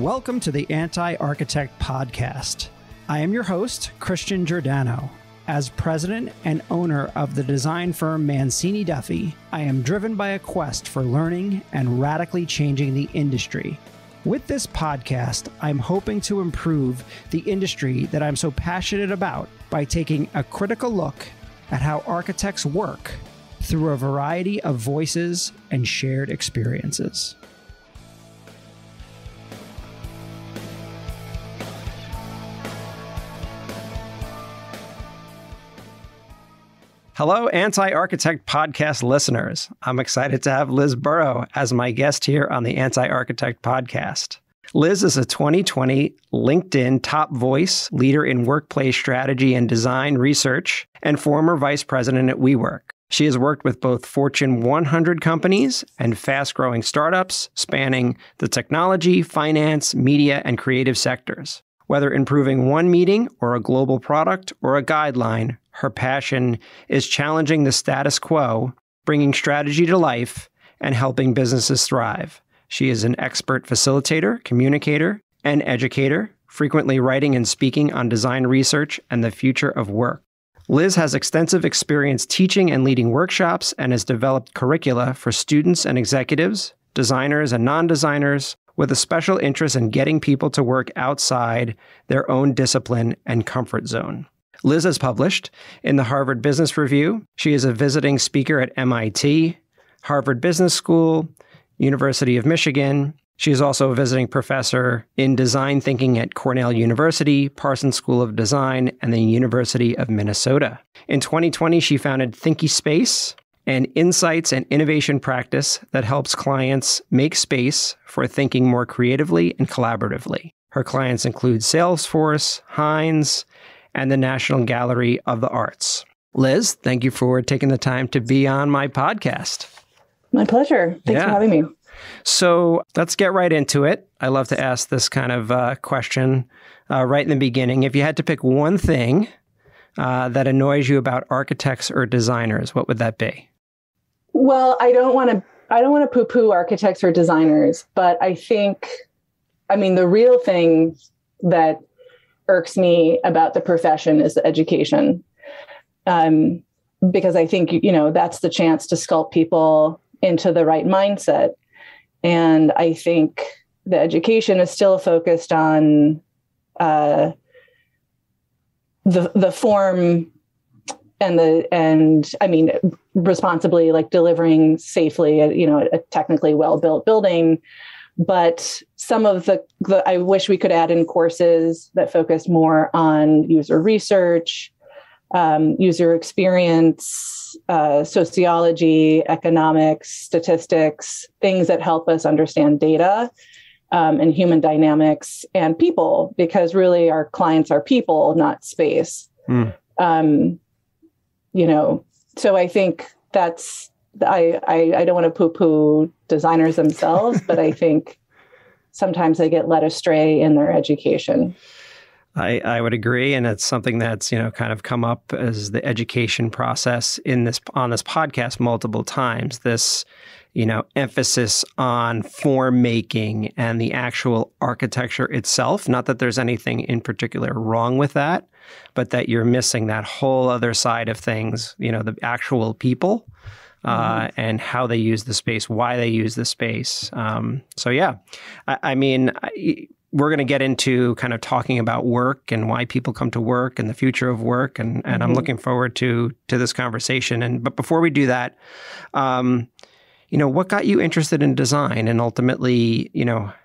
Welcome to the Anti-Architect Podcast. I am your host, Christian Giordano. As president and owner of the design firm Mancini Duffy, I am driven by a quest for learning and radically changing the industry. With this podcast, I'm hoping to improve the industry that I'm so passionate about by taking a critical look at how architects work through a variety of voices and shared experiences. Hello, Anti-Architect Podcast listeners. I'm excited to have Liz Burow as my guest here on the Anti-Architect Podcast. Liz is a 2020 LinkedIn top voice, leader in workplace strategy and design research, and former vice president at WeWork. She has worked with both Fortune 100 companies and fast-growing startups spanning the technology, finance, media, and creative sectors. Whether improving one meeting or a global product or a guideline, her passion is challenging the status quo, bringing strategy to life, and helping businesses thrive. She is an expert facilitator, communicator, and educator, frequently writing and speaking on design research and the future of work. Liz has extensive experience teaching and leading workshops and has developed curricula for students and executives, designers and non-designers, with a special interest in getting people to work outside their own discipline and comfort zone. Liz has published in the Harvard Business Review. She is a visiting speaker at MIT, Harvard Business School, University of Michigan. She is also a visiting professor in design thinking at Cornell University, Parsons School of Design, and the University of Minnesota. In 2020, she founded Thinky Space, an insights and innovation practice that helps clients make space for thinking more creatively and collaboratively. Her clients include Salesforce, Heinz, and the National Gallery of the Arts. Liz, thank you for taking the time to be on my podcast. My pleasure. Thanks for having me. So let's get right into it. I love to ask this kind of question right in the beginning. If you had to pick one thing that annoys you about architects or designers, what would that be? Well, I don't want to poo-poo architects or designers, but the real thing that irks me about the profession is the education. Because I think, that's the chance to sculpt people into the right mindset. And I think the education is still focused on the form and responsibly, like delivering safely, a technically well-built building. But some of I wish we could add in courses that focus more on user research, user experience, sociology, economics, statistics, things that help us understand data and human dynamics and people, because really our clients are people, not space. So I think that's, I don't want to poo-poo designers themselves, but I think sometimes they get led astray in their education. I would agree. And it's something that's, kind of come up as the education process on this podcast multiple times. This, emphasis on form making and the actual architecture itself. Not that there's anything in particular wrong with that, but that you're missing that whole other side of things, the actual people and how they use the space, why they use the space. We're going to get into kind of talking about work and why people come to work and the future of work. And I'm looking forward to this conversation. But before we do that, what got you interested in design and ultimately,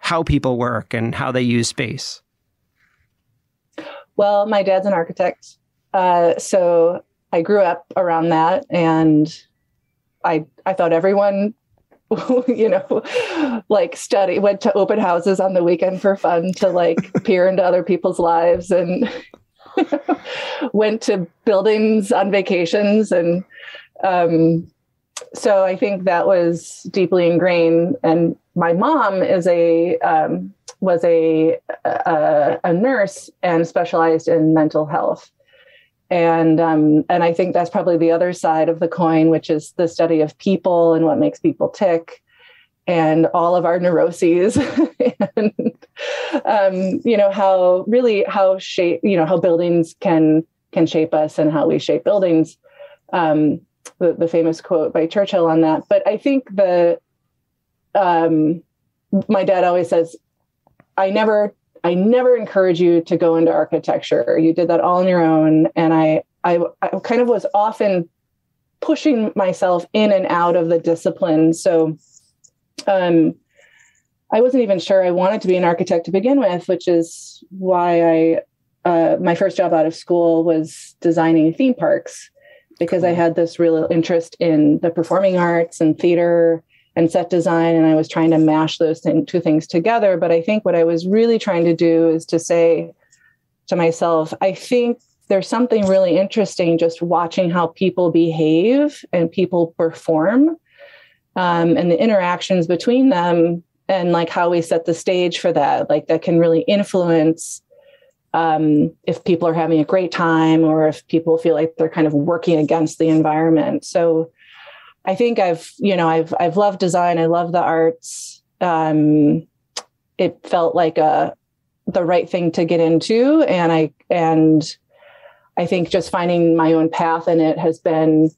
how people work and how they use space? Well, my dad's an architect. So I grew up around that, and I thought everyone went to open houses on the weekend for fun to peer into other people's lives, and went to buildings on vacations. And so I think that was deeply ingrained. And my mom was a nurse and specialized in mental health. And I think that's probably the other side of the coin, which is the study of people and what makes people tick and all of our neuroses. And how buildings can shape us and how we shape buildings. The famous quote by Churchill on that. But I think my dad always says, I never encourage you to go into architecture. You did that all on your own. And I kind of was often pushing myself in and out of the discipline. So I wasn't even sure I wanted to be an architect to begin with, which is why my first job out of school was designing theme parks, because I had this real interest in the performing arts and theater and set design. And I was trying to mash those two things together. But I think what I was really trying to do is to say to myself, I think there's something really interesting just watching how people behave and people perform, and the interactions between them, and like how we set the stage for that, like that can really influence if people are having a great time or if people feel like they're kind of working against the environment. So I think I've loved design. I love the arts. It felt like the right thing to get into. And I think just finding my own path in it has been,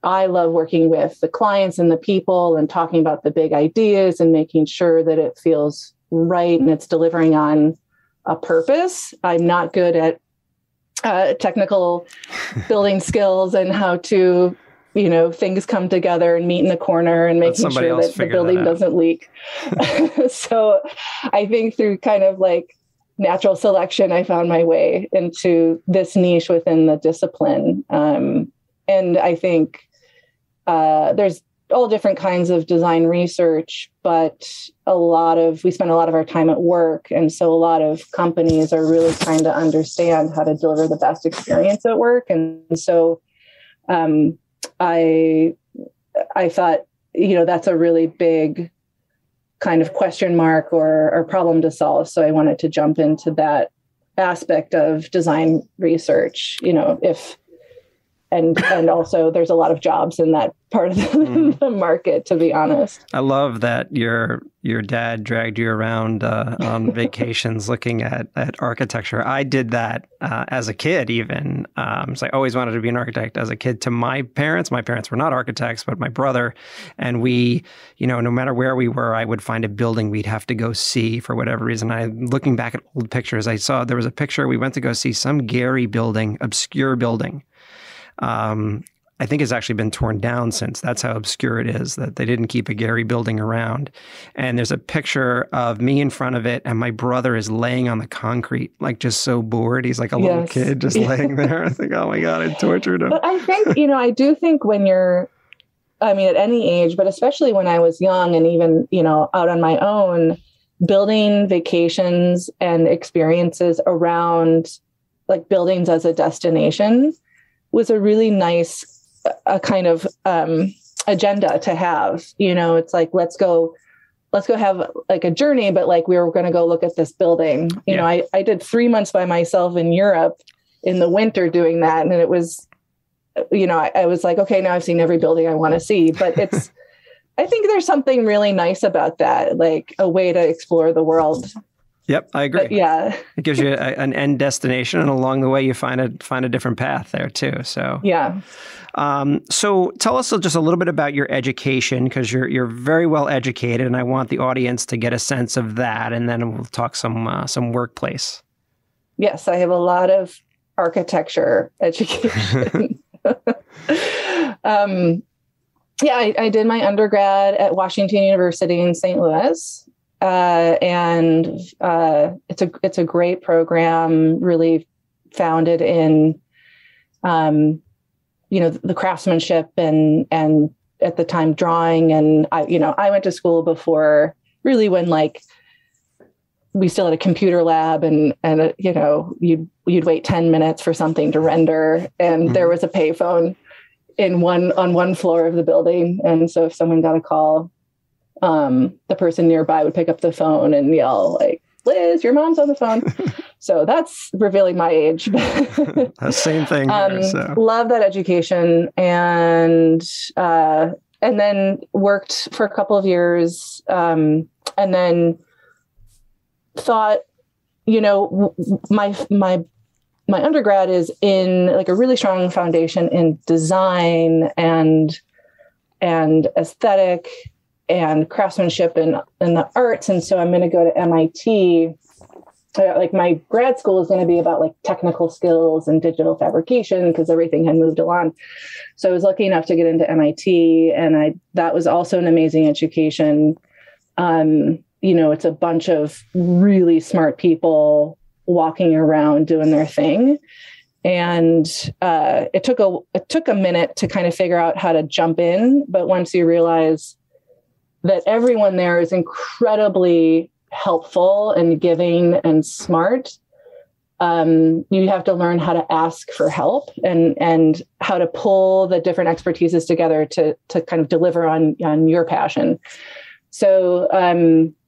I love working with the clients and the people and talking about the big ideas and making sure that it feels right and it's delivering on a purpose. I'm not good at technical building skills and how to, things come together and meet in the corner and making sure that the building doesn't leak. So I think through kind of like natural selection, I found my way into this niche within the discipline. And I think there's all different kinds of design research, but we spend a lot of our time at work. And so a lot of companies are really trying to understand how to deliver the best experience at work. And so I thought, that's a really big kind of question mark or problem to solve. So I wanted to jump into that aspect of design research, and also there's a lot of jobs in that part of the market, to be honest. I love that your dad dragged you around on vacations looking at architecture. I did that as a kid even. So I always wanted to be an architect as a kid. To my parents were not architects, but my brother. And we, no matter where we were, I would find a building we'd have to go see for whatever reason. Looking back at old pictures, I saw there was a picture, we went to go see some Gary building, obscure building. I think it's actually been torn down since. That's how obscure it is, that they didn't keep a Gary building around. And there's a picture of me in front of it, and my brother is laying on the concrete, like just so bored. He's like a little kid just laying there. I think, oh my God, I tortured him. But I think, I do think when you're, at any age, but especially when I was young and even, out on my own, building vacations and experiences around like buildings as a destination was a really nice kind of agenda to have. It's like, let's go have like a journey, but like we were going to go look at this building. I did 3 months by myself in Europe in the winter doing that. And it was, I was like, okay, now I've seen every building I want to see, but I think there's something really nice about that, like a way to explore the world. Yep, I agree. But yeah, it gives you an end destination, and along the way, you find a different path there too. So yeah. So tell us just a little bit about your education, because you're very well educated, and I want the audience to get a sense of that, and then we'll talk some workplace. Yes, I have a lot of architecture education. I did my undergrad at Washington University in St. Louis. And it's a great program, really founded in, the craftsmanship and at the time drawing. And I went to school before really when like we still had a computer lab and you'd wait 10 minutes for something to render. And there was a payphone on one floor of the building. And so if someone got a call, the person nearby would pick up the phone and yell like, Liz, your mom's on the phone. So that's revealing my age. Same thing here, so. Love that education. And then worked for a couple of years. And then thought, my undergrad is in like a really strong foundation in design and aesthetic and craftsmanship and the arts. And so I'm going to go to MIT. Like my grad school is going to be about like technical skills and digital fabrication because everything had moved along. So I was lucky enough to get into MIT, and that was also an amazing education. It's a bunch of really smart people walking around doing their thing. And it took a minute to kind of figure out how to jump in. But once you realize that everyone there is incredibly helpful and giving and smart, you have to learn how to ask for help and how to pull the different expertises together to kind of deliver on your passion. So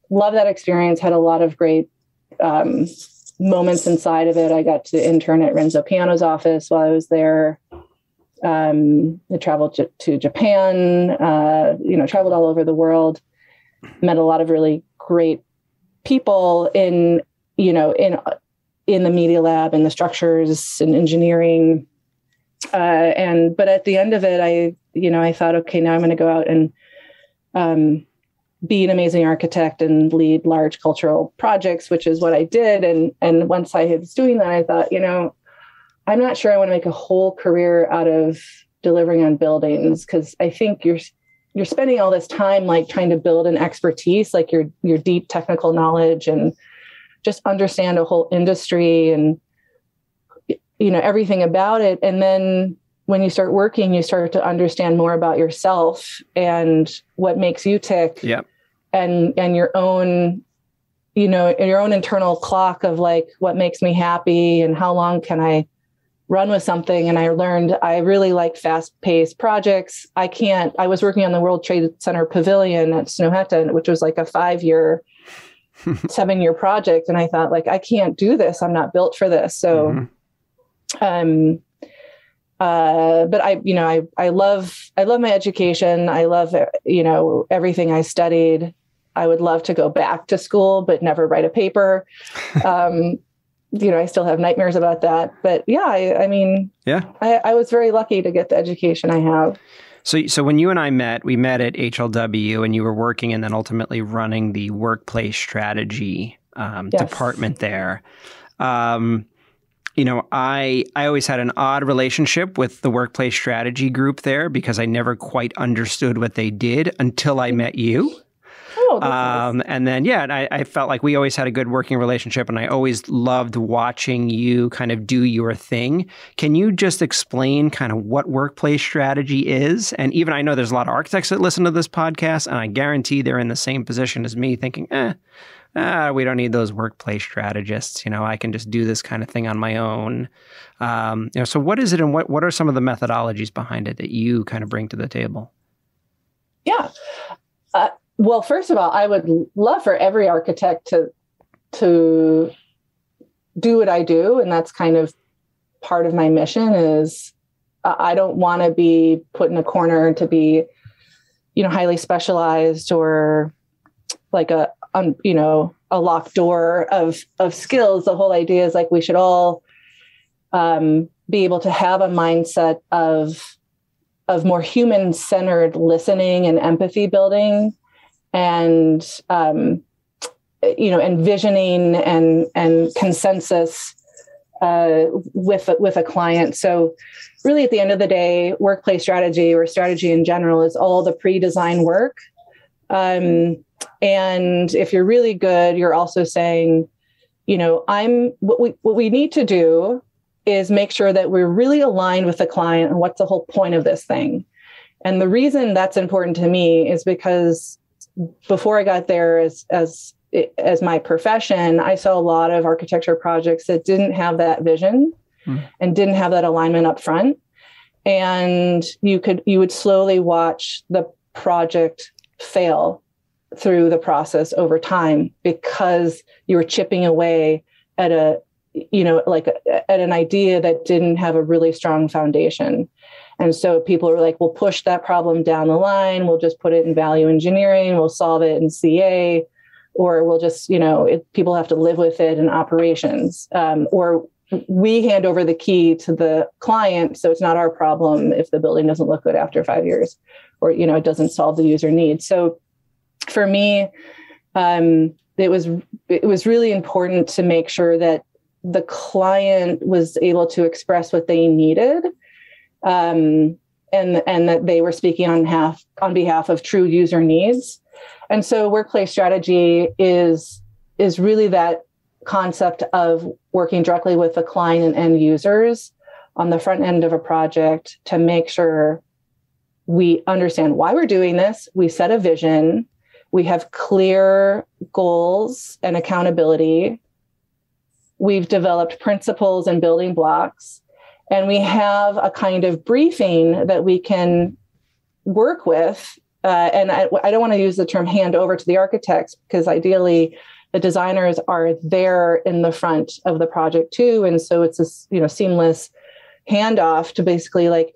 love that experience, had a lot of great moments inside of it. I got to intern at Renzo Piano's office while I was there. I traveled to Japan, traveled all over the world, met a lot of really great people in the media lab and the structures and engineering. But at the end of it, I thought, okay, now I'm going to go out and be an amazing architect and lead large cultural projects, which is what I did. And once I was doing that, I thought, I'm not sure I want to make a whole career out of delivering on buildings, because I think you're spending all this time like trying to build an expertise, like your deep technical knowledge, and just understand a whole industry and everything about it. And then when you start working, you start to understand more about yourself and what makes you tick. Yeah. And your own your own internal clock of like what makes me happy and how long can I run with something. And I learned I really like fast-paced projects. I was working on the World Trade Center Pavilion at Snøhetta, which was like a 5-year, 7-year project. And I thought, like, I can't do this. I'm not built for this. So, but I love my education. I love, everything I studied. I would love to go back to school, but never write a paper. I still have nightmares about that, but yeah, I was very lucky to get the education I have. So when you and I met, we met at HLW, and you were working and then ultimately running the workplace strategy department there. I always had an odd relationship with the workplace strategy group there because I never quite understood what they did until I met you. Oh, nice. And then, and I felt like we always had a good working relationship, and I always loved watching you kind of do your thing. Can you just explain kind of what workplace strategy is? And even I know there's a lot of architects that listen to this podcast, and I guarantee they're in the same position as me thinking, we don't need those workplace strategists. I can just do this kind of thing on my own. So what is it, and what are some of the methodologies behind it that you kind of bring to the table? Yeah. Well, first of all, I would love for every architect to do what I do. And that's kind of part of my mission is I don't want to be put in a corner to be, highly specialized or like a locked door of skills. The whole idea is like we should all be able to have a mindset of more human-centered listening and empathy building, and envisioning and consensus with a client. So really at the end of the day, workplace strategy or strategy in general is all the pre-design work. And if you're really good, you're also saying, what we need to do is make sure that we're really aligned with the client and what's the whole point of this thing. And the reason that's important to me is because before I got there as my profession, I saw a lot of architecture projects that didn't have that vision and didn't have that alignment up front. And you would slowly watch the project fail through the process over time because you were chipping away at at an idea that didn't have a really strong foundation. And so people are like, we'll push that problem down the line. We'll just put it in value engineering. We'll solve it in CA. or we'll just, people have to live with it in operations, or we hand over the key to the client. So it's not our problem if the building doesn't look good after 5 years, or, it doesn't solve the user need. So for me, it was really important to make sure that the client was able to express what they needed, and that they were speaking on behalf of true user needs. And so workplace strategy is really that concept of working directly with the client and end users on the front end of a project to make sure we understand why we're doing this. We set a vision. We have clear goals and accountability. We've developed principles and building blocks, and we have a kind of briefing that we can work with. And I don't want to use the term hand over to the architects, because ideally the designers are there in the front of the project too. And so it's this, seamless handoff to basically like,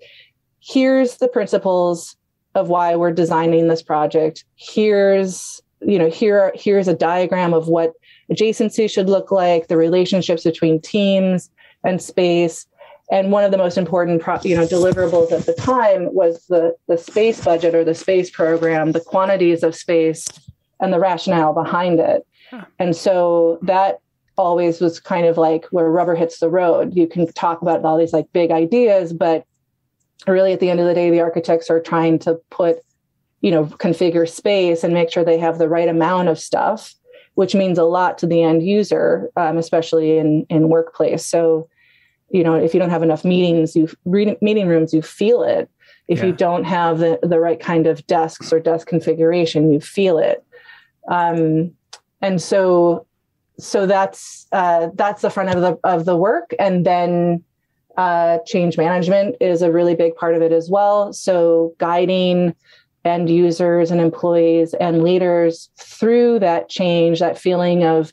here's the principles of why we're designing this project. Here's a diagram of what adjacency should look like, the relationships between teams and space. And one of the most important deliverables at the time was the space budget or the space program, the quantities of space and the rationale behind it. And so that always was kind of like where rubber hits the road. You can talk about all these like big ideas, but really at the end of the day, the architects are trying to configure space and make sure they have the right amount of stuff, which means a lot to the end user, especially in workplace. So, if you don't have enough meeting rooms, you feel it. If you don't have the right kind of desks or desk configuration, you feel it. And so that's the front of the work. And then change management is a really big part of it as well. So guiding end users and employees and leaders through that change, that feeling of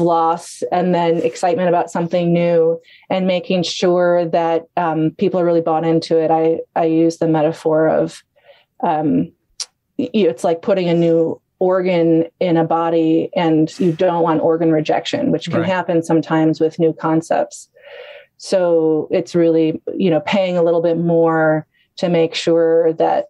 loss, and then excitement about something new, and making sure that people are really bought into it. I use the metaphor of it's like putting a new organ in a body, and you don't want organ rejection, which can happen sometimes with new concepts. So it's really, paying a little bit more to make sure that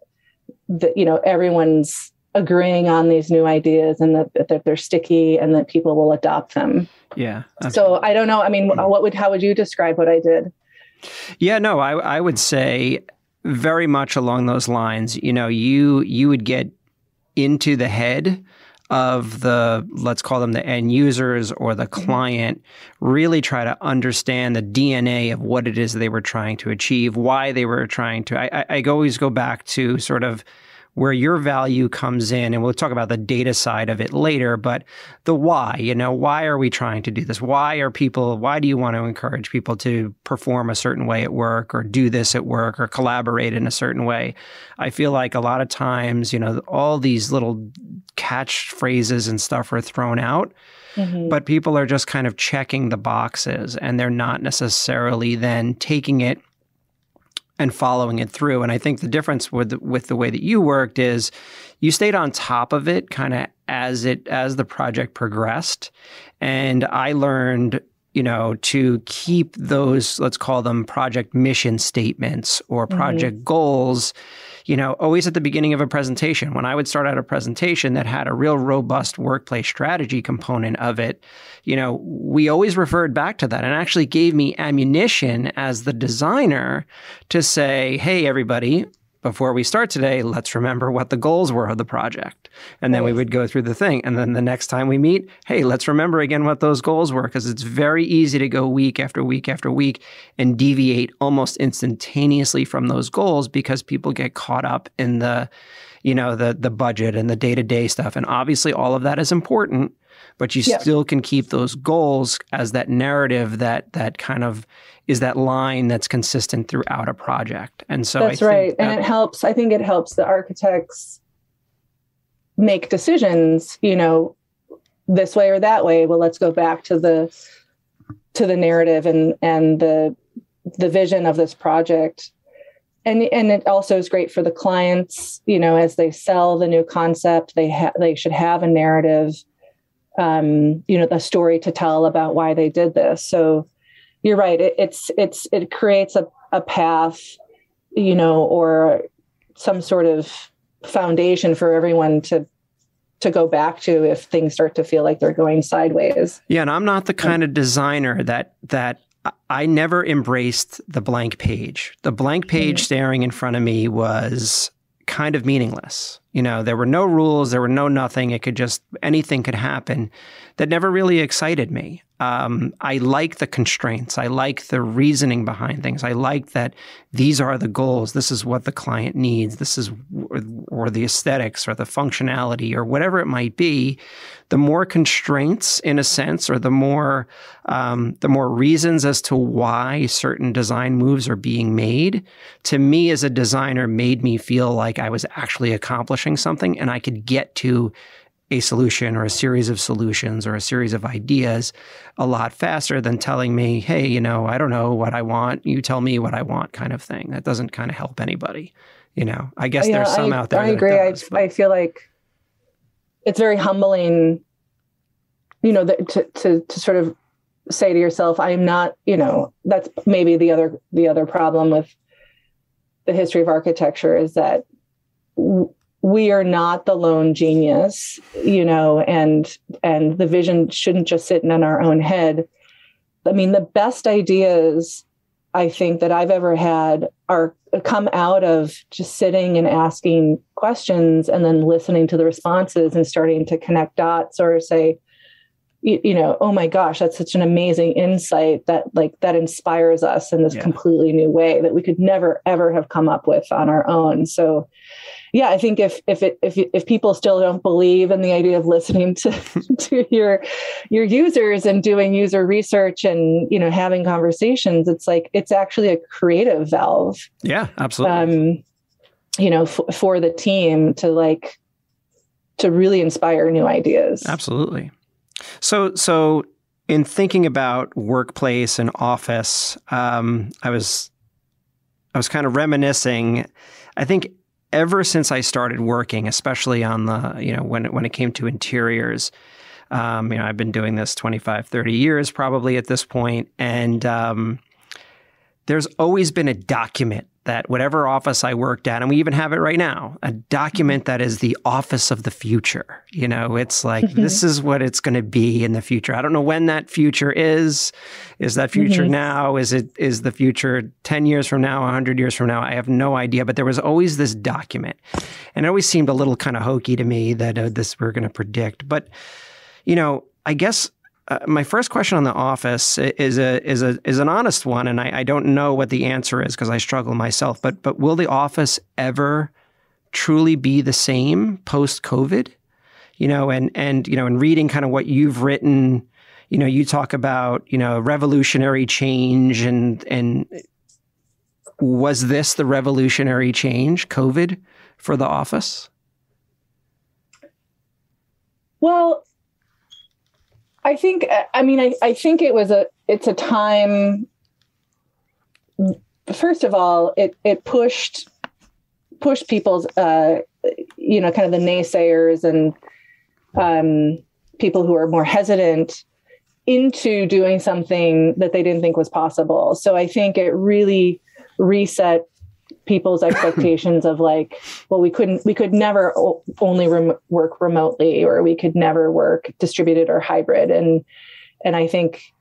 everyone's agreeing on these new ideas, and that they're sticky, and that people will adopt them. Yeah. So I don't know. I mean, how would you describe what I did? Yeah, no, I would say very much along those lines. You would get into the head of let's call them the end users or the client, really try to understand the DNA of what it is they were trying to achieve, why they were trying to. I always go back to sort of where your value comes in, and we'll talk about the data side of it later, but the why, why are we trying to do this? Why do you want to encourage people to perform a certain way at work, or do this at work, or collaborate in a certain way? I feel like a lot of times, all these little catchphrases and stuff are thrown out, but people are just kind of checking the boxes, and they're not necessarily then taking it and following it through. And I think the difference with the way that you worked is you stayed on top of it kind of as the project progressed. And I learned, to keep those, let's call them project mission statements or project goals, always at the beginning of a presentation. When I would start out a presentation that had a real robust workplace strategy component of it, we always referred back to that, and actually gave me ammunition as the designer to say, hey, everybody, before we start today, let's remember what the goals were of the project. And then we would go through the thing. And then the next time we meet, hey, let's remember again what those goals were, because it's very easy to go week after week after week and deviate almost instantaneously from those goals, because people get caught up in the budget and the day-to-day stuff. And obviously all of that is important, but you still can keep those goals as that narrative that kind of is that line that's consistent throughout a project. And so that's right. And it helps. I think it helps the architects make decisions, this way or that way. Well, let's go back to the narrative and the vision of this project. And it also is great for the clients, as they sell the new concept, they should have a narrative the story to tell about why they did this. So you're right. It creates a path, or some sort of foundation for everyone to go back to if things start to feel like they're going sideways. Yeah. And I'm not the kind of designer that I never embraced the blank page. The blank page staring in front of me was kind of meaningless. There were no rules, there were no nothing. Anything could happen. That never really excited me. I like the constraints. I like the reasoning behind things. I like that these are the goals. This is what the client needs. This is, or the aesthetics or the functionality or whatever it might be. The more constraints, in a sense, or the more reasons as to why certain design moves are being made, to me as a designer, made me feel like I was actually accomplishing something and I could get to a solution or a series of solutions or a series of ideas a lot faster than telling me, hey, I don't know what I want. You tell me what I want, kind of thing. That doesn't kind of help anybody. I guess there's some out there. I agree. I feel like it's very humbling, to sort of say to yourself, I'm not, that's maybe the other problem with the history of architecture is that we are not the lone genius, and the vision shouldn't just sit in our own head. I mean, the best ideas I think that I've ever had come out of just sitting and asking questions and then listening to the responses and starting to connect dots or say, oh my gosh, that's such an amazing insight that inspires us in this completely new way that we could never, ever have come up with on our own. So yeah, I think if people still don't believe in the idea of listening to your users and doing user research and having conversations, it's actually a creative valve. Yeah, absolutely. For the team to really inspire new ideas. Absolutely. So in thinking about workplace and office, I was kind of reminiscing. I think ever since I started working, especially on the, when it came to interiors, I've been doing this 25, 30 years probably at this point. And there's always been a document that whatever office I worked at, and we even have it right now, a document that is the office of the future. It's like, this is what it's going to be in the future. I don't know when that future is. Is that future now? Is the future 10 years from now, 100 years from now? I have no idea. But there was always this document. And it always seemed a little kind of hokey to me that this we're going to predict. But, I guess my first question on the office is an honest one, and I don't know what the answer is because I struggle myself. But will the office ever truly be the same post-COVID? And reading kind of what you've written, you talk about revolutionary change, and was this the revolutionary change, COVID, for the office? Well, I think it's a time, first of all, it pushed people's, kind of the naysayers and people who are more hesitant into doing something that they didn't think was possible. So I think it really reset people's expectations of we could never only work remotely, or we could never work distributed or hybrid. And I think,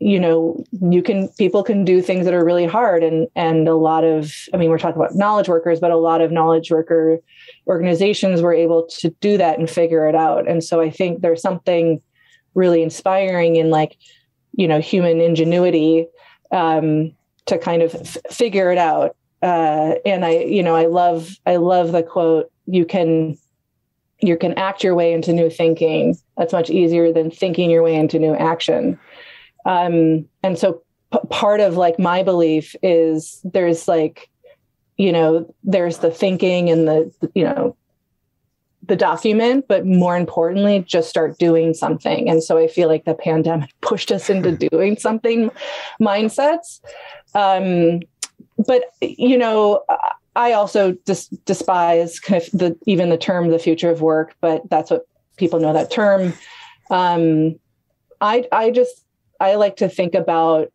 people can do things that are really hard. And a lot of, we're talking about knowledge workers, but a lot of knowledge worker organizations were able to do that and figure it out. And so I think there's something really inspiring in human ingenuity, to kind of figure it out. And I love the quote, you can act your way into new thinking. That's much easier than thinking your way into new action. And so part of my belief is there's there's the thinking and the document, but more importantly, just start doing something. And so I feel like the pandemic pushed us into doing something mindsets. But, I also despise kind of even the term, the future of work, but that's what people know that term. I like to think about,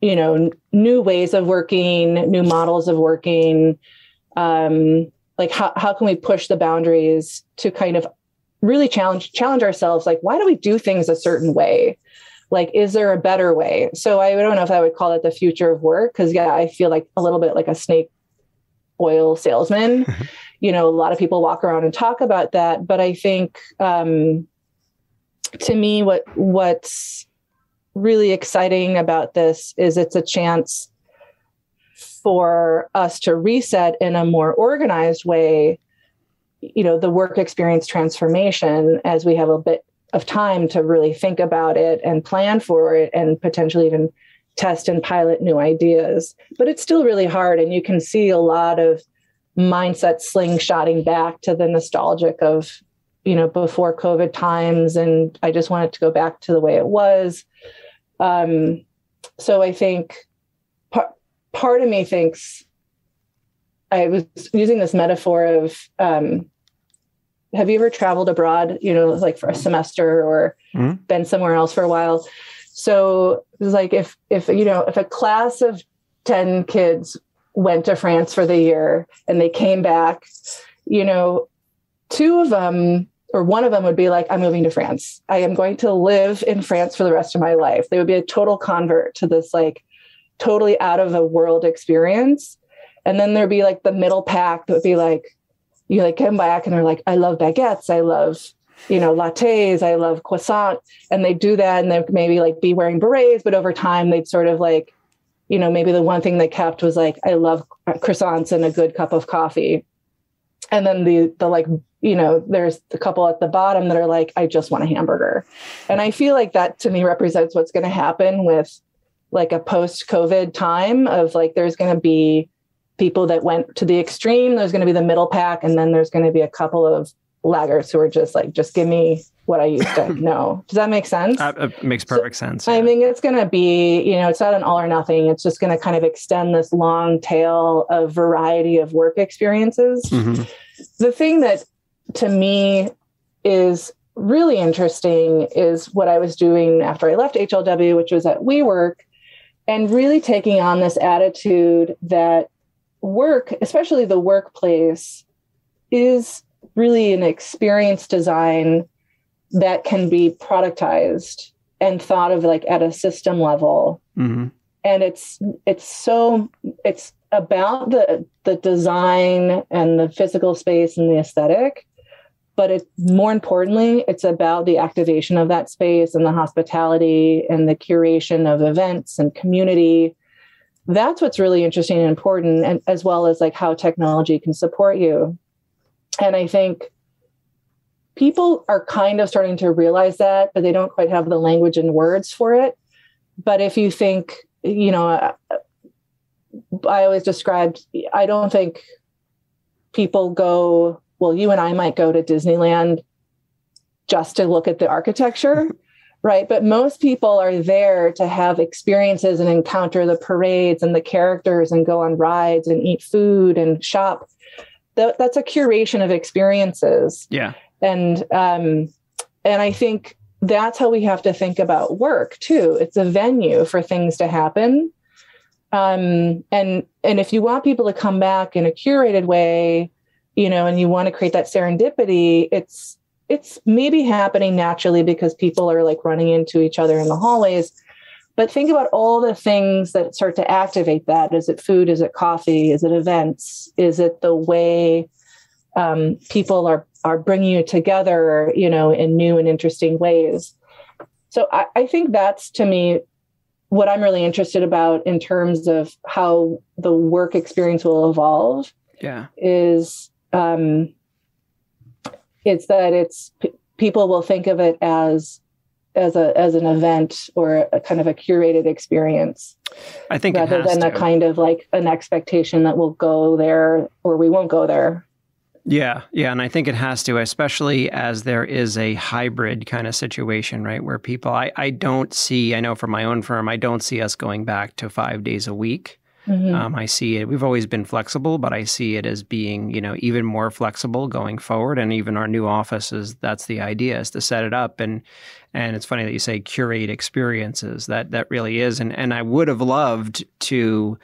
new ways of working, new models of working. Like how can we push the boundaries to kind of really challenge ourselves? Like, why do we do things a certain way? Like, is there a better way? So I don't know if I would call it the future of work, because I feel like a little bit like a snake oil salesman. A lot of people walk around and talk about that, but I think to me, what's really exciting about this is it's a chance for us to reset in a more organized way, the work experience transformation, as we have a bit of time to really think about it and plan for it and potentially even test and pilot new ideas. But it's still really hard. And you can see a lot of mindset slingshotting back to the nostalgic of, before COVID times. And I just want it to go back to the way it was. So I think part of me thinks, I was using this metaphor of, have you ever traveled abroad, like for a semester or been somewhere else for a while? So it's like if a class of 10 kids went to France for the year and they came back, two of them or one of them would be like, I'm moving to France. I am going to live in France for the rest of my life. They would be a total convert to this like totally out of the world experience. And then there'd be like the middle pack that would be like, you like come back and they're like, I love baguettes. I love, lattes. I love croissant. And they do that. And they'd maybe like be wearing berets, but over time they'd sort of like, maybe the one thing they kept was like, I love croissants and a good cup of coffee. And then the like, there's a couple at the bottom that are like, I just want a hamburger. And I feel like that to me represents what's going to happen with like a post-COVID time of like, there's going to be people that went to the extreme. There's going to be the middle pack. And then there's going to be a couple of laggards who are just like, just give me what I used to know. Does that make sense? It makes perfect sense. Yeah. I think it's going to be, it's not an all or nothing. It's just going to kind of extend this long tail of variety of work experiences. Mm-hmm. The thing that to me is really interesting is what I was doing after I left HLW, which was at WeWork, and really taking on this attitude that work, especially the workplace, is really an experience design that can be productized and thought of like at a system level. Mm-hmm. And it's about the design and the physical space and the aesthetic, but more importantly, it's about the activation of that space and the hospitality and the curation of events and community. That's what's really interesting and important, and as well as like how technology can support you. And I think people are kind of starting to realize that, but they don't quite have the language and words for it. But if you think, I always described, I don't think people go, well, you and I might go to Disneyland just to look at the architecture, right? But most people are there to have experiences and encounter the parades and the characters and go on rides and eat food and shop. That's a curation of experiences. Yeah. And I think that's how we have to think about work too. It's a venue for things to happen. And if you want people to come back in a curated way, and you want to create that serendipity, it's maybe happening naturally because people are like running into each other in the hallways. But think about all the things that start to activate that. Is it food? Is it coffee? Is it events? Is it the way people are bringing you together, in new and interesting ways? So I think that's, to me, what I'm really interested about in terms of how the work experience will evolve. Yeah, is it's that people will think of it as an event or a kind of a curated experience. I think rather than a kind of like an expectation that we'll go there or we won't go there. Yeah. And I think it has to, especially as there is a hybrid kind of situation, right? Where people, I know from my own firm, I don't see us going back to 5 days a week. I see it. We've always been flexible, but I see it as being, even more flexible going forward. And even our new offices, that's the idea, is to set it up. And it's funny that you say curate experiences. That really is. And I would have loved to,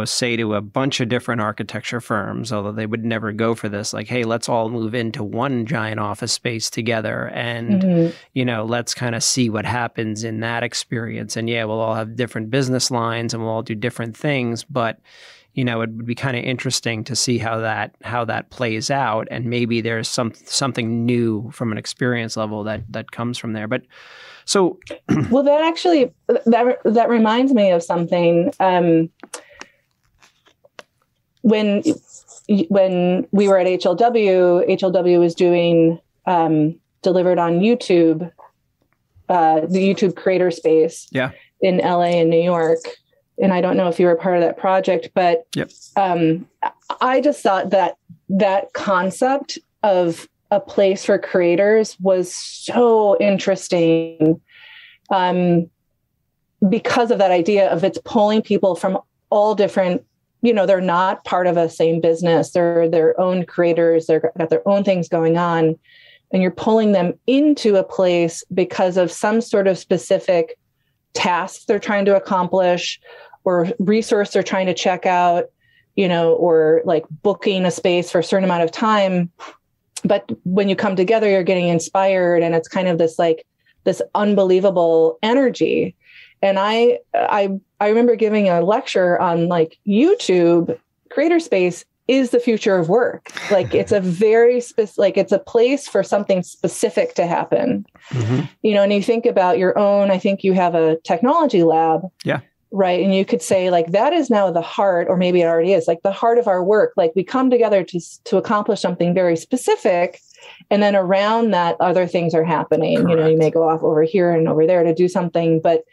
say to a bunch of different architecture firms, although they would never go for this, like, hey, let's all move into one giant office space together and, let's kind of see what happens in that experience. And yeah, we'll all have different business lines and we'll all do different things, but it would be kind of interesting to see how that plays out. And maybe there's something new from an experience level that comes from there. But so, well, that actually, that reminds me of something. When we were at HLW was doing delivered on YouTube, the YouTube creator space in LA and New York. And I don't know if you were a part of that project, but I just thought that concept of a place for creators was so interesting because of that idea of it's pulling people from all different, they're not part of a same business. They're their own creators. They've got their own things going on. And you're pulling them into a place because of some sort of specific tasks they're trying to accomplish or resource they're trying to check out, or like booking a space for a certain amount of time. But when you come together, you're getting inspired and it's kind of this unbelievable energy. And I remember giving a lecture on like YouTube creator space is the future of work. Like it's a very it's a place for something specific to happen. And you think about your own, I think you have a technology lab. Yeah. Right. And you could say like, that is now the heart, or maybe it already is like the heart of our work. Like we come together to accomplish something very specific. And then around that, other things are happening. Correct. You may go off over here and over there to do something, but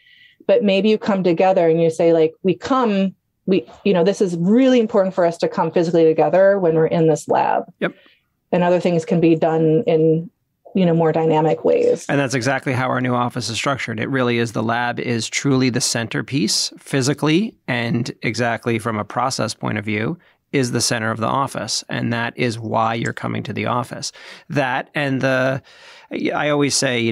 maybe you come together and you say like, this is really important for us to come physically together when we're in this lab. Yep. And other things can be done in, more dynamic ways. And that's exactly how our new office is structured. It really is. The lab is truly the centerpiece physically, and exactly from a process point of view is the center of the office. And that is why you're coming to the office. That and I always say,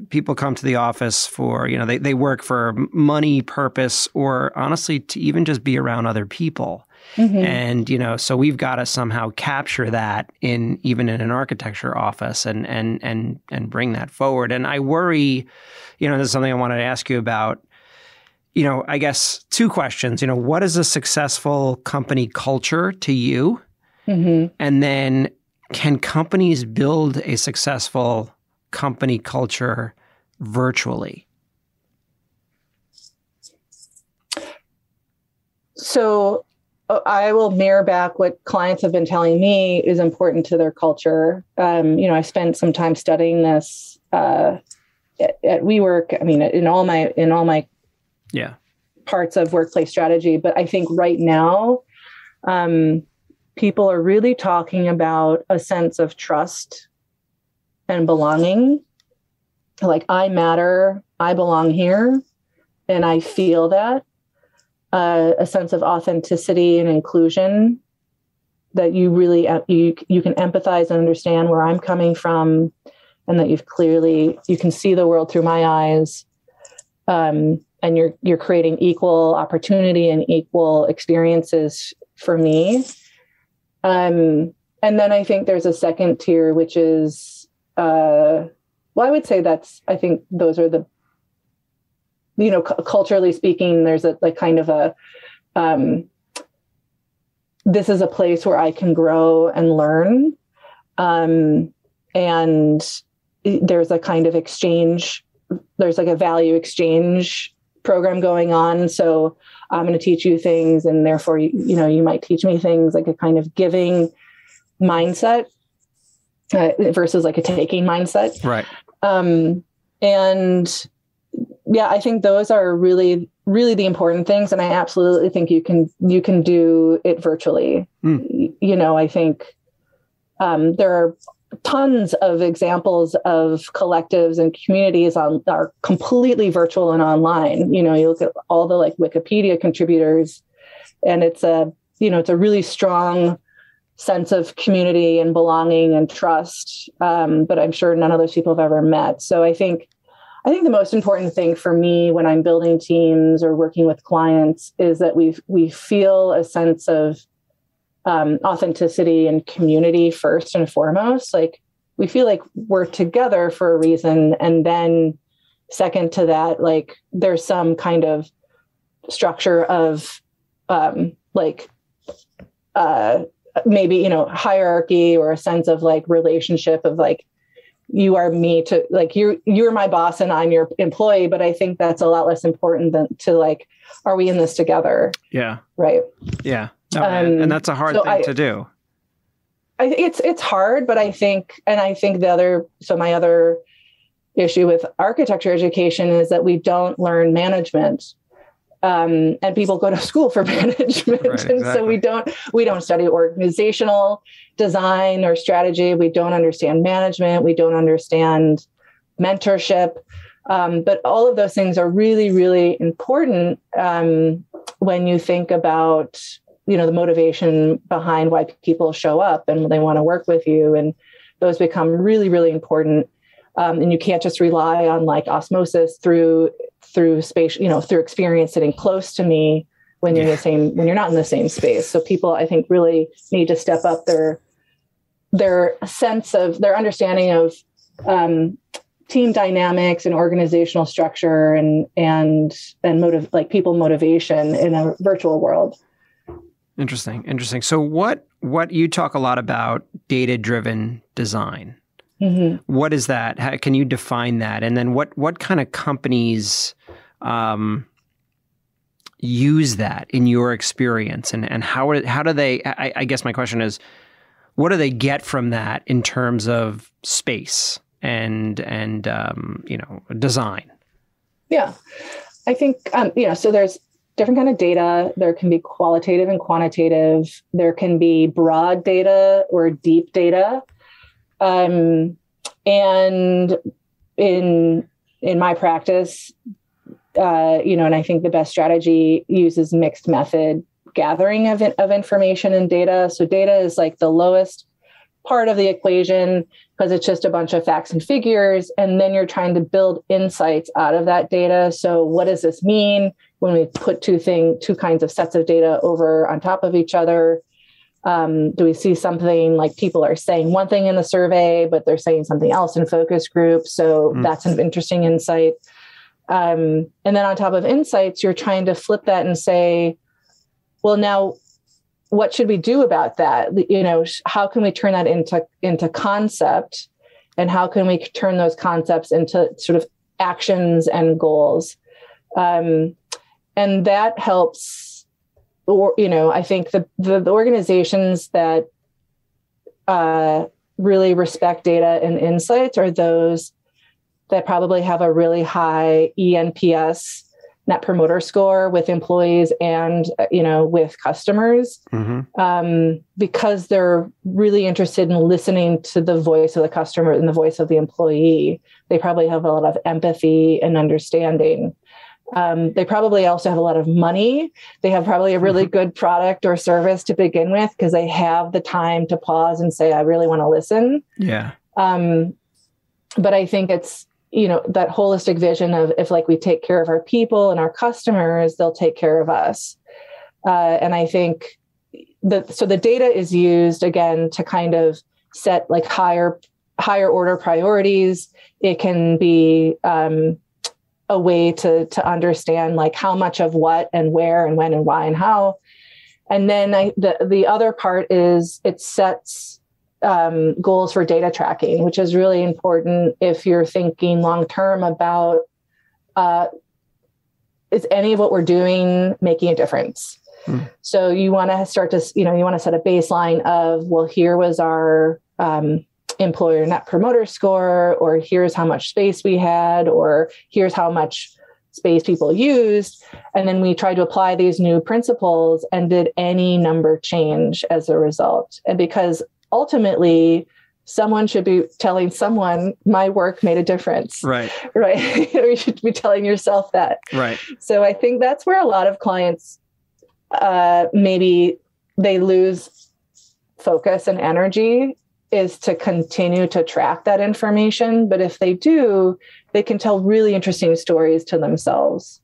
people come to the office for, they work for money, purpose, or honestly, to even just be around other people. And, so we've got to somehow capture that even in an architecture office and bring that forward. And I worry, this is something I wanted to ask you about, I guess 2 questions, what is a successful company culture to you? And then can companies build a successful company culture virtually? So I will mirror back what clients have been telling me is important to their culture. I spent some time studying this at WeWork. I mean, in all my parts of workplace strategy. But I think right now, people are really talking about a sense of trust and belonging. Like I matter, I belong here, and I feel that. A sense of authenticity and inclusion, that you really you can empathize and understand where I'm coming from, and that you can see the world through my eyes, and you're creating equal opportunity and equal experiences for me. And then I think there's a second tier, which is I would say I think those are the, culturally speaking, there's a kind of a, this is a place where I can grow and learn. And there's a kind of exchange, there's like a value exchange program going on. So I'm going to teach you things, and therefore, you might teach me things, like a kind of giving mindset versus like a taking mindset. Right. And yeah, I think those are really, really the important things. And I absolutely think you can do it virtually. I think there are tons of examples of collectives and communities are completely virtual and online. You look at all the like Wikipedia contributors, and it's a really strong sense of community and belonging and trust. But I'm sure none of those people have ever met. So I think the most important thing for me when I'm building teams or working with clients is that we feel a sense of authenticity and community first and foremost. Like we feel like we're together for a reason. And then second to that, like there's some kind of structure of maybe, hierarchy or a sense of like relationship of like, you are me to like, you're my boss and I'm your employee. But I think that's a lot less important than to like, are we in this together? Yeah. Right. Yeah. No, and that's a hard thing to do. It's hard, but I think my other issue with architecture education is that we don't learn management. And people go to school for management. Right, and so we don't study organizational design or strategy. We don't understand management. We don't understand mentorship. But all of those things are really, really important when you think about, the motivation behind why people show up and they want to work with you. And those become really, really important. And you can't just rely on like osmosis through space, through experience sitting close to me when you're when you're not in the same space. So people, I think, really need to step up their sense of their understanding of team dynamics and organizational structure and people motivation in a virtual world. Interesting. So what you talk a lot about data-driven design. Mm-hmm. What is that? How can you define that? And then what kind of companies use that in your experience? And how do they, I guess my question is, what do they get from that in terms of space and design? Yeah, I think, so there's different kind of data. There can be qualitative and quantitative. There can be broad data or deep data. And in my practice, and I think the best strategy uses mixed method gathering of information and data. So data is like the lowest part of the equation because it's just a bunch of facts and figures. And then you're trying to build insights out of that data. So what does this mean when we put two kinds of sets of data over on top of each other? Do we see something like people are saying one thing in the survey, but they're saying something else in focus groups? So that's an interesting insight. And then on top of insights, you're trying to flip that and say, well, now what should we do about that? How can we turn that into concept? And how can we turn those concepts into sort of actions and goals? And that helps. I think the organizations that really respect data and insights are those that probably have a really high ENPS, Net Promoter Score, with employees and with customers, because they're really interested in listening to the voice of the customer and the voice of the employee. They probably have a lot of empathy and understanding. They probably also have a lot of money. They have probably a really good product or service to begin with because they have the time to pause and say, I really want to listen. Yeah. But I think it's, that holistic vision of if like we take care of our people and our customers, they'll take care of us. And I think the data is used again to kind of set like higher order priorities. It can be, a way to understand like how much of what and where and when and why and how. And then the other part is it sets goals for data tracking, which is really important if you're thinking long-term about is any of what we're doing making a difference? So you want to start to, you want to set a baseline of, well, here was our employer Net Promoter Score, or here's how much space we had, or here's how much space people used. And then we tried to apply these new principles, and did any number change as a result? And because ultimately someone should be telling someone my work made a difference. Right. Right. You should be telling yourself that. Right. So I think that's where a lot of clients, maybe they lose focus and energy, is to continue to track that information. But if they do, they can tell really interesting stories to themselves,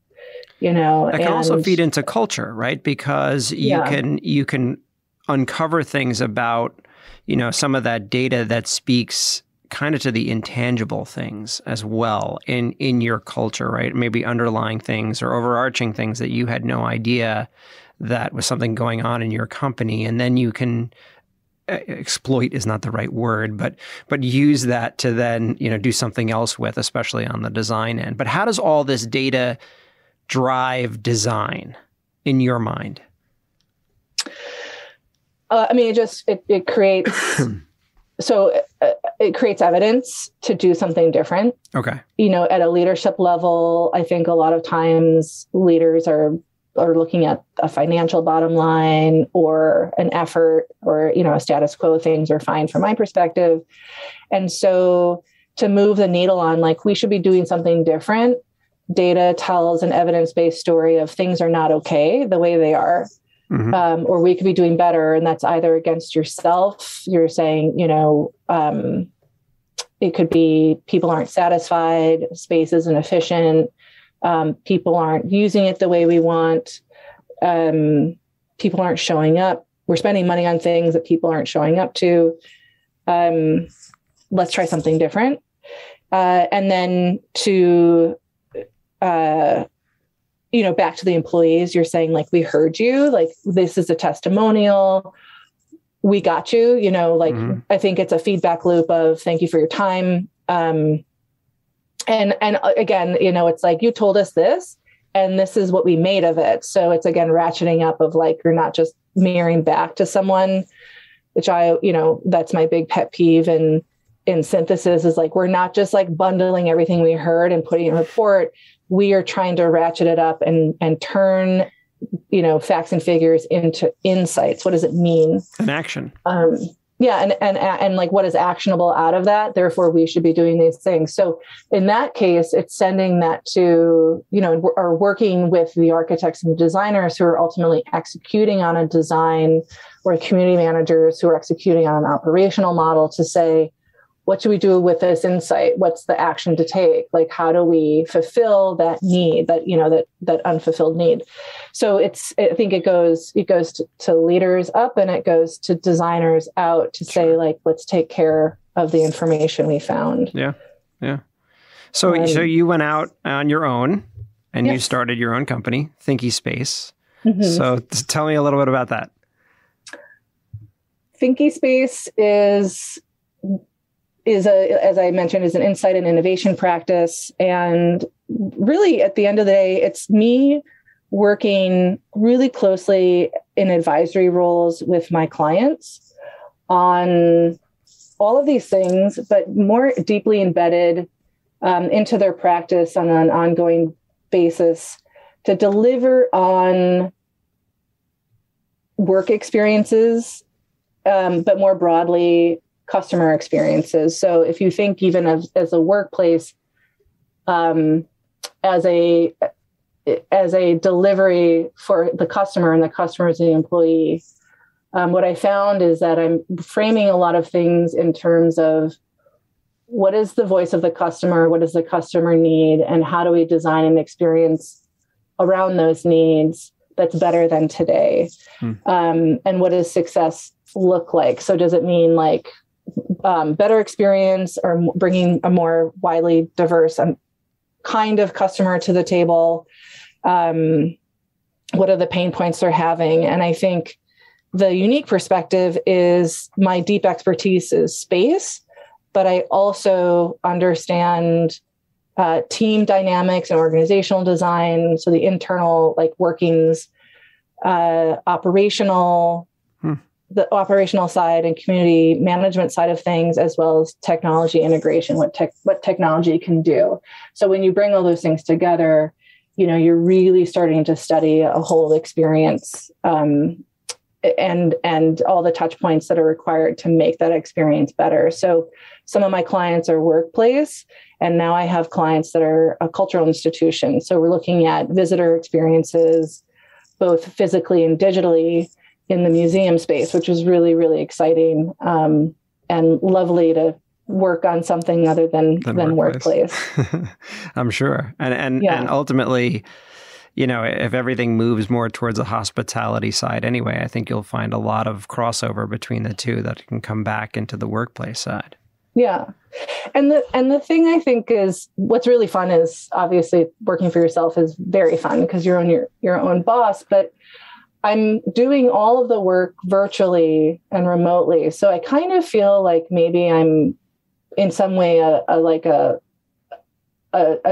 that can also feed into culture, right? Because you can uncover things about, some of that data that speaks kind of to the intangible things as well in your culture, right? Maybe underlying things or overarching things that you had no idea that was something going on in your company. And then you can exploit is not the right word, but use that to then, do something else with, especially on the design end. But how does all this data drive design in your mind? It creates, it creates evidence to do something different. Okay. At a leadership level, I think a lot of times leaders are looking at a financial bottom line or an effort or, a status quo. Things are fine from my perspective. And so to move the needle on, we should be doing something different, data tells an evidence-based story of things are not okay the way they are. Mm-hmm. Or we could be doing better. And that's either against yourself. You're saying, it could be people aren't satisfied, space isn't efficient, people aren't using it the way we want, people aren't showing up. We're spending money on things that people aren't showing up to. Let's try something different. And then to, back to the employees, you're saying we heard you, this is a testimonial. We got you, mm-hmm. I think it's a feedback loop of thank you for your time. And again, it's you told us this and this is what we made of it. So it's again, ratcheting up of you're not just mirroring back to someone, which that's my big pet peeve in synthesis is we're not just bundling everything we heard and putting in a report. We are trying to ratchet it up and turn, facts and figures into insights. What does it mean? An action. And what is actionable out of that? Therefore, we should be doing these things. So in that case, it's sending that to, or working with the architects and designers who are ultimately executing on a design, or community managers who are executing on an operational model to say, what should we do with this insight? What's the action to take? How do we fulfill that need, that unfulfilled need? So I think it goes to leaders up and it goes to designers out to say, let's take care of the information we found. Yeah. Yeah. So you went out on your own and you started your own company, Thinky Space. Mm-hmm. So tell me a little bit about that. Thinky Space is as I mentioned, is an insight and innovation practice. And really at the end of the day, it's me working really closely in advisory roles with my clients on all of these things, but more deeply embedded into their practice on an ongoing basis to deliver on work experiences, but more broadly, customer experiences. So if you think even as a workplace, as a delivery for the customer, and the customer is the employee, what I found is that I'm framing a lot of things in terms of what is the voice of the customer, what does the customer need, and how do we design an experience around those needs that's better than today? And what does success look like? So does it mean better experience or bringing a more widely diverse kind of customer to the table? What are the pain points they're having? And I think the unique perspective is my deep expertise is space, but I also understand team dynamics and organizational design. So the internal workings, the operational side and community management side of things, as well as technology integration, what technology can do. So when you bring all those things together, you're really starting to study a whole experience and all the touch points that are required to make that experience better. So some of my clients are workplace, and now I have clients that are a cultural institution. So we're looking at visitor experiences, both physically and digitally, in the museum space, which is really, really exciting, and lovely to work on something other than workplace. I'm sure. And ultimately, if everything moves more towards the hospitality side anyway, I think you'll find a lot of crossover between the two that can come back into the workplace side. Yeah. And the thing I think is what's really fun is obviously working for yourself is very fun because you're on your own boss, but I'm doing all of the work virtually and remotely. So I kind of feel like maybe I'm in some way a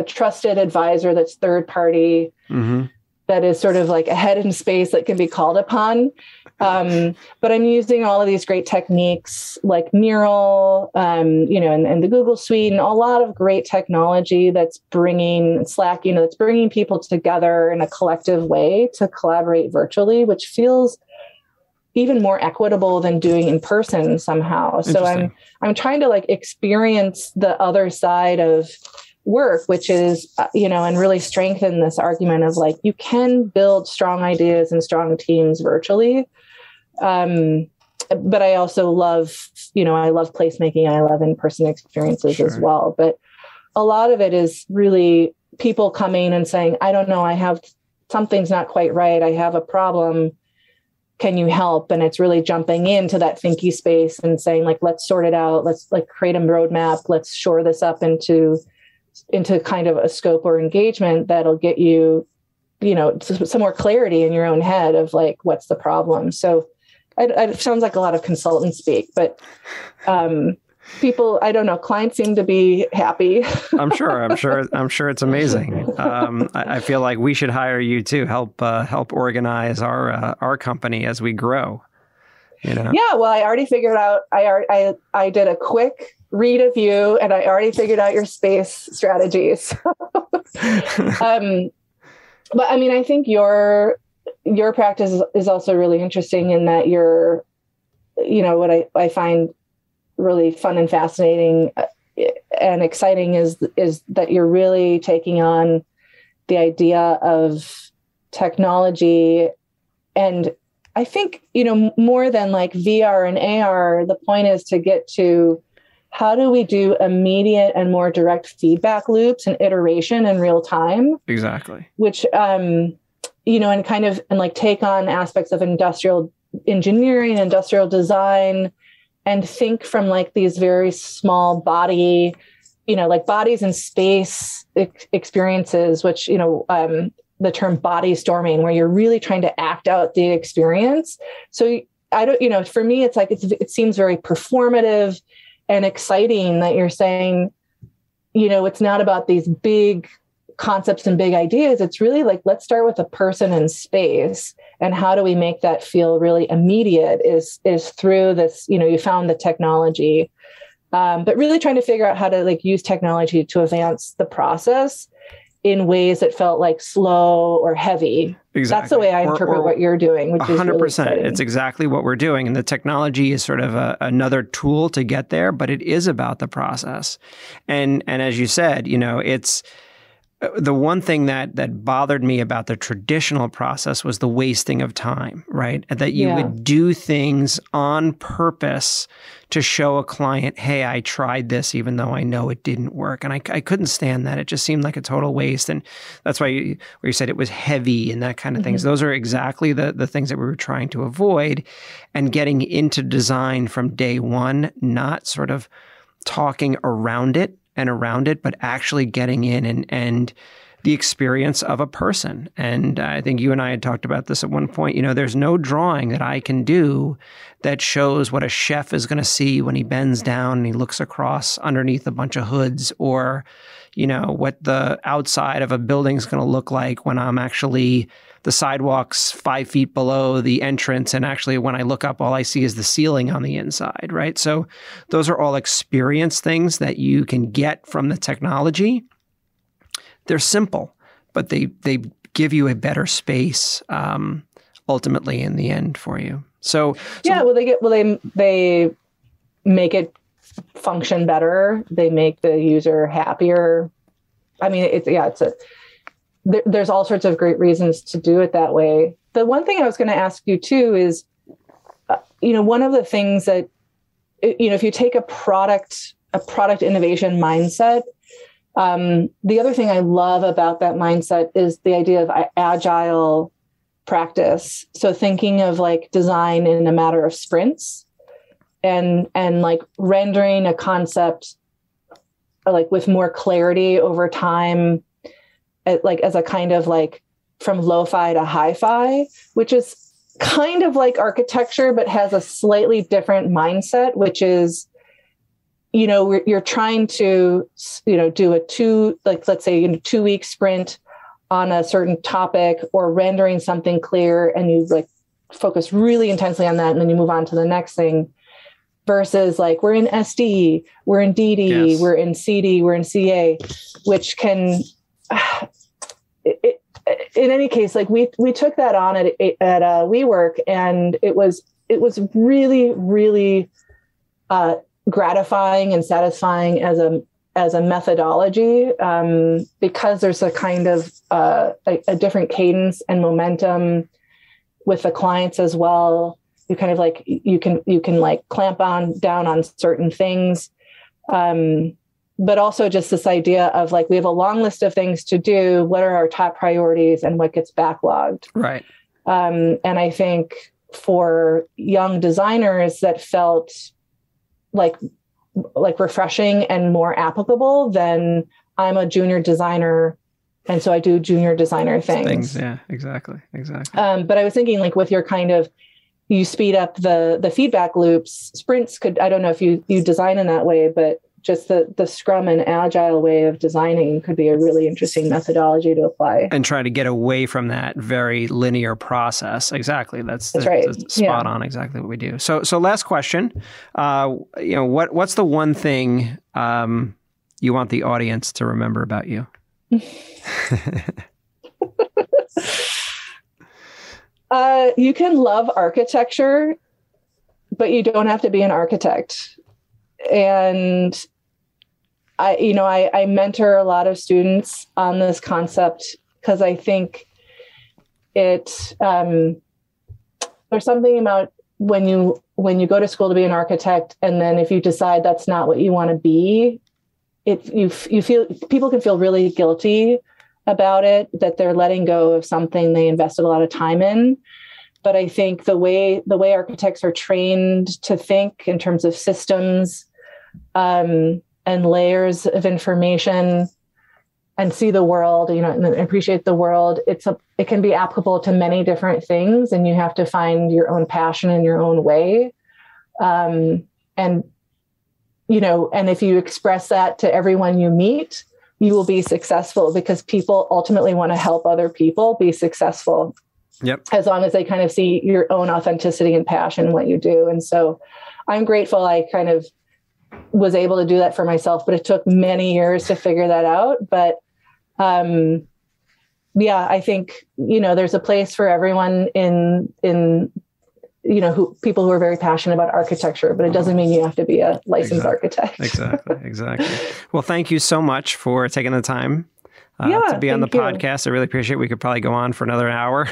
trusted advisor that's third party, that is sort of like a head in space that can be called upon. But I'm using all of these great techniques like Mural, and the Google Suite, and a lot of great technology that's bringing Slack, that's bringing people together in a collective way to collaborate virtually, which feels even more equitable than doing in person somehow. So I'm trying to experience the other side of work, which is, and really strengthen this argument of you can build strong ideas and strong teams virtually. But I also love, I love placemaking and I love in-person experiences as well. But a lot of it is really people coming and saying, I don't know, something's not quite right. I have a problem. Can you help? And it's really jumping into that Thinky space and saying let's sort it out. Let's create a roadmap. Let's shore this up into kind of a scope or engagement that'll get you, some more clarity in your own head of what's the problem. So it sounds like a lot of consultant speak, but people, I don't know, clients seem to be happy. I'm sure it's amazing. I feel like we should hire you to help organize our company as we grow. Yeah, well, I already figured out, I did a quick read of you and I already figured out your space strategies. But I mean, I think your practice is also really interesting in that you're, what I find really fun and fascinating and exciting is that you're really taking on the idea of technology. And I think, more than VR and AR, the point is to get to how do we do immediate and more direct feedback loops and iteration in real time? Exactly. Which, and take on aspects of industrial engineering, industrial design, and think from these very small body, bodies in space experiences, which, the term body storming, where you're really trying to act out the experience. So I don't, for me, it's it seems very performative and exciting that you're saying, it's not about these big concepts and big ideas. It's really let's start with a person in space, and how do we make that feel really immediate is through this, you found the technology, but really trying to figure out how to use technology to advance the process in ways that felt slow or heavy. Exactly. That's the way I interpret what you're doing, which 100%. Is really exciting. It's exactly what we're doing. And the technology is sort of another tool to get there, but it is about the process. And as you said, it's the one thing that bothered me about the traditional process was the wasting of time, right? That you would do things on purpose to show a client, hey, I tried this even though I know it didn't work. And I couldn't stand that. It just seemed like a total waste. And that's why where you said it was heavy and that kind of things. Those are exactly the things that we were trying to avoid, and getting into design from day one, not sort of talking around it, but actually getting in and the experience of a person. And I think you and I had talked about this at one point. There's no drawing that I can do that shows what a chef is going to see when he bends down and he looks across underneath a bunch of hoods, or, what the outside of a building is going to look like when I'm actually the sidewalks 5 feet below the entrance. And actually, when I look up, all I see is the ceiling on the inside, right? So those are all experience things that you can get from the technology. They're simple, but they give you a better space ultimately in the end for you. Yeah, well, they make it function better. They make the user happier. I mean, there's all sorts of great reasons to do it that way. The one thing I was going to ask you too is, one of the things that, if you take a product innovation mindset, the other thing I love about that mindset is the idea of agile practice. So thinking of like design in a matter of sprints and like rendering a concept like with more clarity over time, as a kind of like from lo-fi to hi-fi, which is kind of like architecture, but has a slightly different mindset, which is, you're trying to, do a 2-week sprint on a certain topic or rendering something clear, and you like focus really intensely on that, and then you move on to the next thing, versus like we're in SD, we're in DD, yes, we're in CD, we're in CA, which can, in any case, like we took that on at WeWork, and it was really, really gratifying and satisfying as a methodology, because there's a kind of a different cadence and momentum with the clients as well. You kind of like you can like clamp down on certain things, but also just this idea of like we have a long list of things to do. What are our top priorities and what gets backlogged? Right. And I think for young designers, that felt like refreshing and more applicable than I'm a junior designer, and so I do junior designer things. Yeah, exactly. But I was thinking like with your kind of, you speed up the feedback loops. Sprints could, I don't know if you design in that way, but just the Scrum and Agile way of designing could be a really interesting methodology to apply. And try to get away from that very linear process. Exactly. That's right. Spot on. Exactly what we do. So last question. What's the one thing you want the audience to remember about you? You can love architecture, but you don't have to be an architect. And I mentor a lot of students on this concept because I think there's something about when you go to school to be an architect, and then if you decide that's not what you want to be, you feel people can feel really guilty about it, that they're letting go of something they invested a lot of time in. But I think the way architects are trained to think in terms of systems and layers of information and see the world, and appreciate the world, it can be applicable to many different things, and you have to find your own passion in your own way. And if you express that to everyone you meet, you will be successful, because people ultimately want to help other people be successful. Yep. As long as they kind of see your own authenticity and passion in what you do. And so I'm grateful I kind of was able to do that for myself, but it took many years to figure that out. But I think, there's a place for everyone in people who are very passionate about architecture, but it doesn't mean you have to be a licensed architect. Exactly. Well, thank you so much for taking the time to be on the podcast. I really appreciate it. We could probably go on for another hour.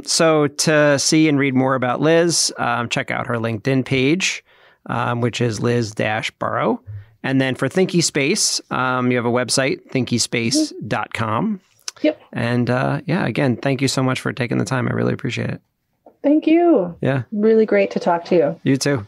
So to see and read more about Liz, check out her LinkedIn page, which is Liz-Burow. And then for Thinky Space, you have a website, thinkyspace.com. Yep. And again, thank you so much for taking the time. I really appreciate it. Thank you. Yeah. Really great to talk to you. You too.